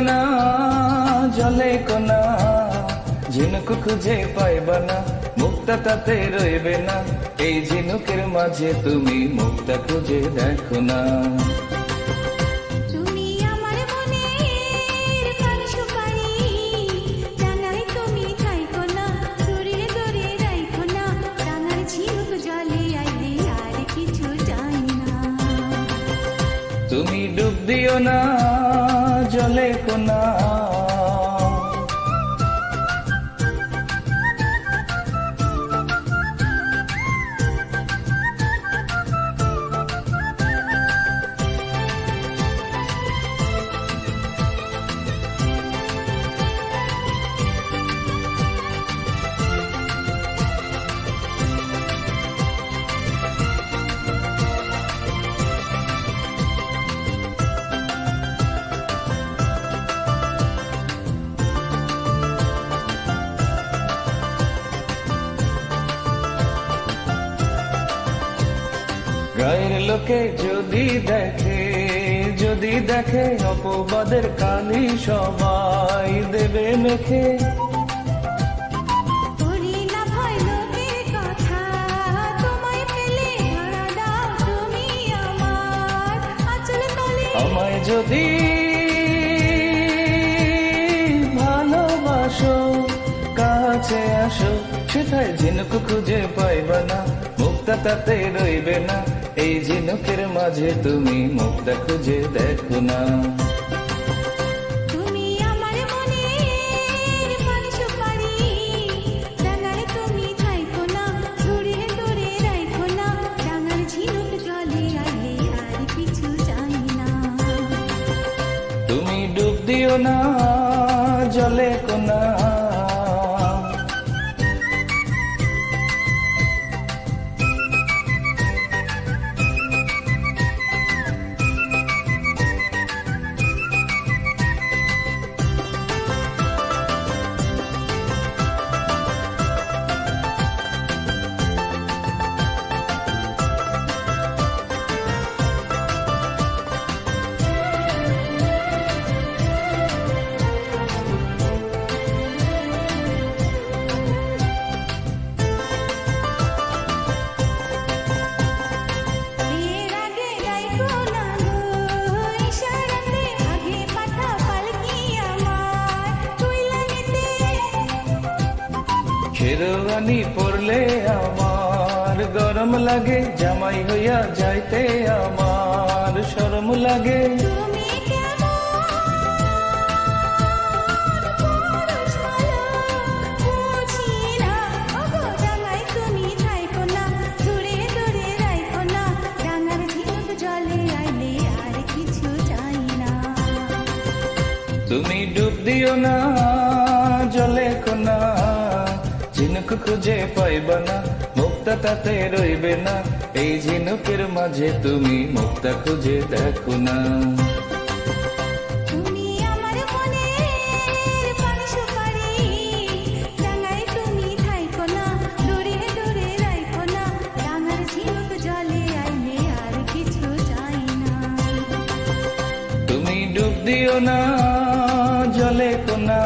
না জলে কোনা, ঝিনুক খুঁজে পাইবা না, মুক্তা তাতে রইবে না। এই ঝিনুকের মাঝে তুমি মুক্তা খুঁজে দেখো না। তুমি আমার মনের পান সুপারি, ডাঙায় তুমি থাইকো না, দূরে দূরে রাইখো না। ডাঙার ঝিনুক জলে আইলে আর কিছু চাই না। তুমি ডুব দিও না জলে কোনা। গায়ের লোকে যদি দেখে অপবাদের কালি সবাই দেবে মেখে। করি না ভয় লোকের কথা, তোমায় পেলে ধরা দাও তুমি আমার আঁচল তলে। আমায় যদি ভালোবাসো কাছে আসো, সেটাই ঝিনুক খুঁজে পাইবা না, মুক্তা তাতে রইবে না। এই ঝিনুকের মাঝে তুমি মুক্তা খুঁজে দেখো না। তুমি আমার মনের পান সুপারি, ডাঙায় তুমি থাইকো না, দূরে দূরে রাইখো না। ডাঙার ঝিনুক জলে আইলে আর কিছু চাই না। তুমি ডুব দিও না জলে কোনা। এর আগে রাইখো না গো ইশারাতে, আগে পাঠা পালকি আমার তুইলা নিতে। শেরওয়ানি পরলে আমার গরম লাগে, জামাই হইয়া যাইতে আমার শরম লাগে। তুমি কেমন পুরুষ ভালো বুঝি না, ওগো ডাঙায় তুমি থাইকো না, দূরে দূরে রাইখো না। ডাঙার ঝিনুক জলে আইলে আর কিছু চাই না। তুমি ডুব দিও না জলে কোনা, ঝিনুক খুঁজে পাইবা না, মুক্তা তাতে রইবে না। এই ঝিনুকের মাঝে তুমি মুক্তা খুঁজে দেখো না। তুমি আমার মনের পান সুপারি, ডাঙায় তুমি থাইকো না, দূরে দূরে রাইখো না। ডাঙার ঝিনুক জলে আইলে আর কিছু চাই না। তুমি ডুব দিও না জলে কোনা।